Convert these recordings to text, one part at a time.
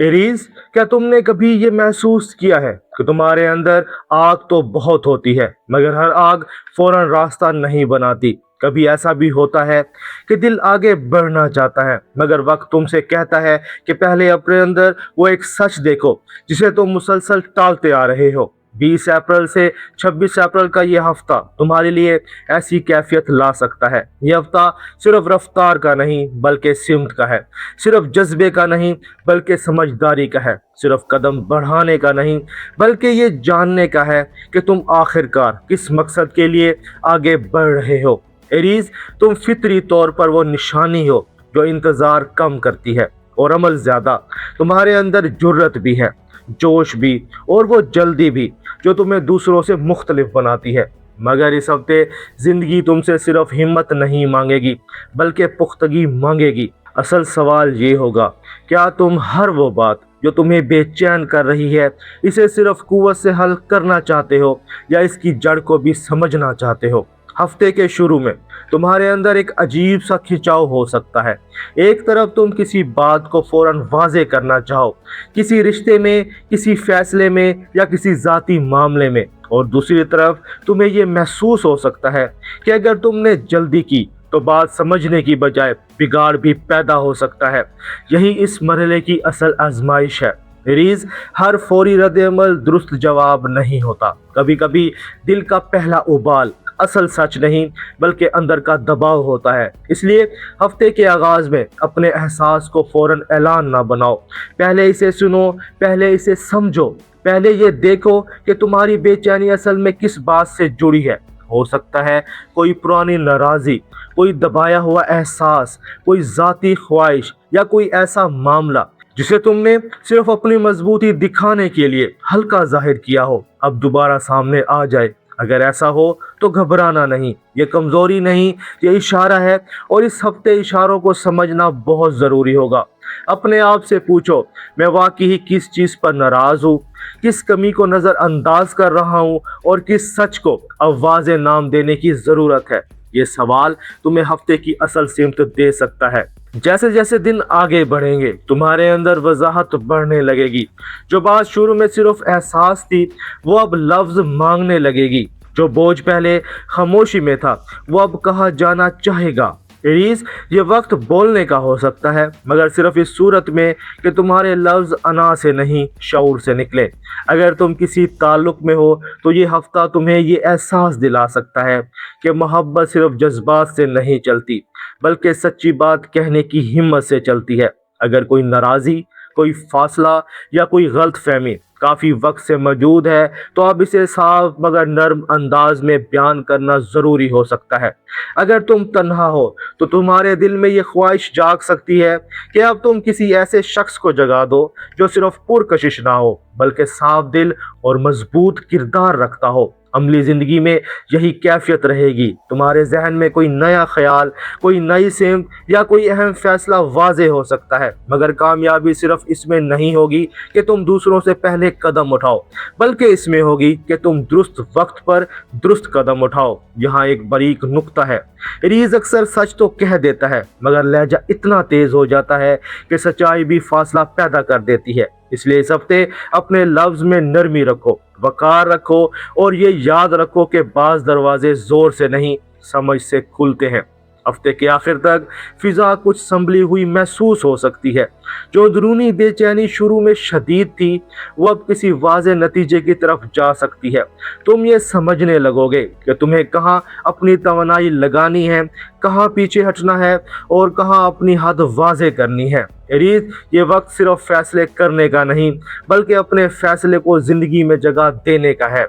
Aries, क्या तुमने कभी ये महसूस किया है कि तुम्हारे अंदर आग तो बहुत होती है, मगर हर आग फौरन रास्ता नहीं बनाती। कभी ऐसा भी होता है कि दिल आगे बढ़ना चाहता है, मगर वक्त तुमसे कहता है कि पहले अपने अंदर वो एक सच देखो जिसे तुम मुसलसल टालते आ रहे हो। 20 अप्रैल से 26 अप्रैल का ये हफ्ता तुम्हारे लिए ऐसी कैफियत ला सकता है। ये हफ्ता सिर्फ रफ्तार का नहीं बल्कि सिमत का है, सिर्फ जज्बे का नहीं बल्कि समझदारी का है, सिर्फ कदम बढ़ाने का नहीं बल्कि ये जानने का है कि तुम आखिरकार किस मकसद के लिए आगे बढ़ रहे हो। एरीज, तुम फितरी तौर पर वो निशानी हो जो इंतज़ार कम करती है और अमल ज़्यादा। तुम्हारे अंदर जुर्रत भी है, जोश भी, और वो जल्दी भी जो तुम्हें दूसरों से मुख्तलिफ बनाती है। मगर इस हफ्ते ज़िंदगी तुमसे सिर्फ हिम्मत नहीं मांगेगी बल्कि पुख्तगी मांगेगी। असल सवाल ये होगा, क्या तुम हर वो बात जो तुम्हें बेचैन कर रही है इसे सिर्फ कुव्वत से हल करना चाहते हो या इसकी जड़ को भी समझना चाहते हो। हफ्ते के शुरू में तुम्हारे अंदर एक अजीब सा खिंचाव हो सकता है। एक तरफ तुम किसी बात को फौरन वाजे करना चाहो, किसी रिश्ते में, किसी फैसले में या किसी ज़ाती मामले में, और दूसरी तरफ तुम्हें ये महसूस हो सकता है कि अगर तुमने जल्दी की तो बात समझने की बजाय बिगाड़ भी पैदा हो सकता है। यही इस मरहले की असल आजमाइश है। एरीज, हर फौरी रद्द-ए-अमल दुरुस्त जवाब नहीं होता। कभी कभी दिल का पहला उबाल असल सच नहीं बल्कि अंदर का दबाव होता है। इसलिए हफ्ते के आगाज में अपने एहसास को फौरन ऐलान ना बनाओ। पहले इसे सुनो, पहले इसे समझो, पहले ये देखो कि तुम्हारी बेचैनी असल में किस बात से जुड़ी है। हो सकता है कोई पुरानी नाराज़ी, कोई दबाया हुआ एहसास, कोई ज़ाती ख्वाहिश या कोई ऐसा मामला जिसे तुमने सिर्फ अपनी मजबूती दिखाने के लिए हल्का जाहिर किया हो, अब दोबारा सामने आ जाए। अगर ऐसा हो तो घबराना नहीं, ये कमज़ोरी नहीं, ये इशारा है, और इस हफ्ते इशारों को समझना बहुत ज़रूरी होगा। अपने आप से पूछो, मैं वाकई किस चीज़ पर नाराज़ हूँ, किस कमी को नज़रअंदाज कर रहा हूँ, और किस सच को अब वाज़े नाम देने की ज़रूरत है। ये सवाल तुम्हें हफ्ते की असल सिमत दे सकता है। जैसे जैसे दिन आगे बढ़ेंगे तुम्हारे अंदर वजाहत बढ़ने लगेगी। जो बात शुरू में सिर्फ एहसास थी वो अब लफ्ज मांगने लगेगी। जो बोझ पहले खामोशी में था वो अब कहा जाना चाहेगा। एरीज, ये वक्त बोलने का हो सकता है, मगर सिर्फ इस सूरत में कि तुम्हारे लफ्ज अना से नहीं शऊर से निकले। अगर तुम किसी ताल्लुक में हो तो ये हफ्ता तुम्हें ये एहसास दिला सकता है कि मोहब्बत सिर्फ जज्बात से नहीं चलती बल्कि सच्ची बात कहने की हिम्मत से चलती है। अगर कोई नाराज़ी, कोई फासला या कोई गलत फहमी काफ़ी वक्त से मौजूद है तो अब इसे साफ मगर नर्म अंदाज में बयान करना ज़रूरी हो सकता है। अगर तुम तन्हा हो तो तुम्हारे दिल में ये ख्वाहिश जाग सकती है कि अब तुम किसी ऐसे शख्स को जगा दो जो सिर्फ पुरकशिश ना हो बल्कि साफ दिल और मजबूत किरदार रखता हो। अमली ज़िंदगी में यही कैफियत रहेगी। तुम्हारे जहन में कोई नया ख्याल, कोई नई सिमत या कोई अहम फैसला वाजे हो सकता है, मगर कामयाबी सिर्फ इसमें नहीं होगी कि तुम दूसरों से पहले कदम उठाओ बल्कि इसमें होगी कि तुम दुरुस्त वक्त पर दुरुस्त कदम उठाओ। यहाँ एक बारीक नुक्ता है, रीज़ अक्सर सच तो कह देता है मगर लहजा इतना तेज़ हो जाता है कि सच्चाई भी फासला पैदा कर देती है। इसलिए इस हफ्ते अपने लफ्ज़ में नरमी रखो, वकार रखो, और ये याद रखो कि बाज़ दरवाजे ज़ोर से नहीं समझ से खुलते हैं। हफ्ते के आखिर तक फिजा कुछ संभली हुई महसूस हो सकती है। जो अंदरूनी बेचैनी शुरू में शदीद थी वो अब किसी वाज़े नतीजे की तरफ जा सकती है। तुम ये समझने लगोगे कि तुम्हें कहाँ अपनी तवनाई लगानी है, कहाँ पीछे हटना है और कहाँ अपनी हद वाज़े करनी है। एरीज, ये वक्त सिर्फ फैसले करने का नहीं बल्कि अपने फैसले को ज़िंदगी में जगह देने का है।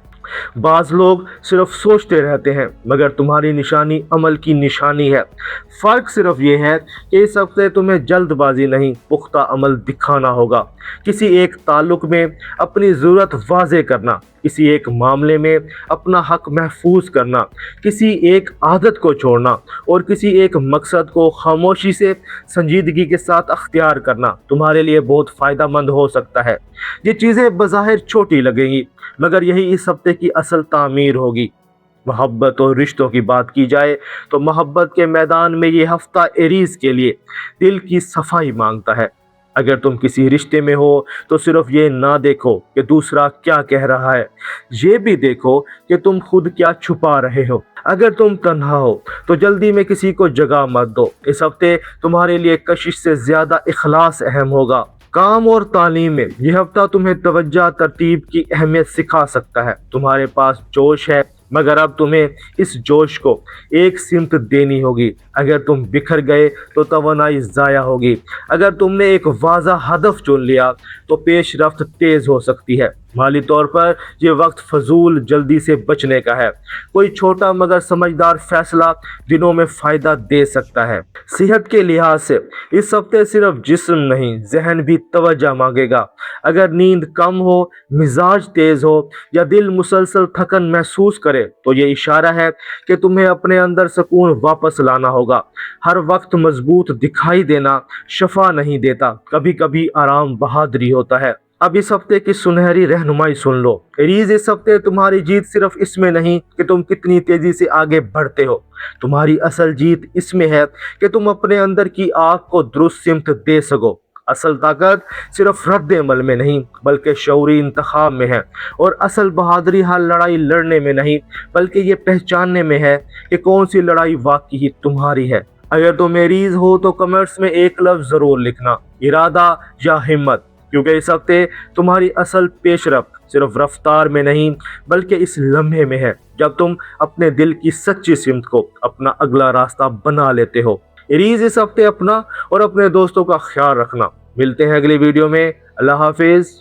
बाज़ लोग सिर्फ सोचते रहते हैं मगर तुम्हारी निशानी अमल की निशानी है। फ़र्क सिर्फ ये है कि इस हफ्ते तुम्हें जल्दबाजी नहीं पुख्ता अमल दिखाना होगा। किसी एक ताल्लुक में अपनी ज़रूरत वाज़े करना, किसी एक मामले में अपना हक महफूज करना, किसी एक आदत को छोड़ना और किसी एक मकसद को खामोशी से संजीदगी के साथ अख्तियार करना तुम्हारे लिए बहुत फ़ायदा मंद हो सकता है। ये चीज़ें बज़ाहिर छोटी लगेंगी मगर यही इस हफ्ते की असल तामीर होगी। मोहब्बत और रिश्तों की बात की जाए तो मोहब्बत के मैदान में ये हफ्ता एरीज के लिए दिल की सफाई मांगता है। अगर तुम किसी रिश्ते में हो तो सिर्फ ये ना देखो कि दूसरा क्या कह रहा है, ये भी देखो कि तुम खुद क्या छुपा रहे हो। अगर तुम तन्हा हो तो जल्दी में किसी को जगह मत दो। इस हफ्ते तुम्हारे लिए कशिश से ज्यादा इखलास अहम होगा। काम और तालीम में यह हफ्ता तुम्हें तवज्जो तरतीब की अहमियत सिखा सकता है। तुम्हारे पास जोश है, मगर अब तुम्हें इस जोश को एक सिमत देनी होगी। अगर तुम बिखर गए तो तवानाई ज़ाया होगी। अगर तुमने एक वाज़ा हदफ चुन लिया तो पेशरफ्त तेज़ हो सकती है। माली तौर पर ये वक्त फजूल जल्दी से बचने का है। कोई छोटा मगर समझदार फैसला दिनों में फ़ायदा दे सकता है। सेहत के लिहाज से इस हफ्ते सिर्फ जिस्म नहीं, जहन भी तवज्जो मांगेगा। अगर नींद कम हो, मिजाज तेज़ हो या दिल मुसलसल थकन महसूस करे तो ये इशारा है कि तुम्हें अपने अंदर सुकून वापस लाना होगा। हर वक्त मजबूत दिखाई देना शफा नहीं देता, कभी कभी आराम बहादुरी होता है। अब इस हफ्ते की सुनहरी रहनुमाई सुन लो। एरीज, इस हफ्ते तुम्हारी जीत सिर्फ इसमें नहीं कि तुम कितनी तेजी से आगे बढ़ते हो। तुम्हारी असल जीत इसमें है कि तुम अपने अंदर की आग को दुरुस्त सिमत दे सको। असल ताकत सिर्फ रद्द अमल में नहीं बल्कि शऊरी इंतखाब में है। और असल बहादुरी हर लड़ाई लड़ने में नहीं बल्कि ये पहचानने में है कि कौन सी लड़ाई वाकई ही तुम्हारी है। अगर तुम एरीज हो तो कमेंट्स में एक लफ्ज जरूर लिखना, इरादा या हिम्मत, क्योंकि इस हफ्ते तुम्हारी असल पेशरफ्त सिर्फ रफ्तार में नहीं बल्कि इस लम्हे में है जब तुम अपने दिल की सच्ची सिमत को अपना अगला रास्ता बना लेते हो। एरीज, इस हफ्ते अपना और अपने दोस्तों का ख्याल रखना। मिलते हैं अगली वीडियो में। अल्लाह हाफिज।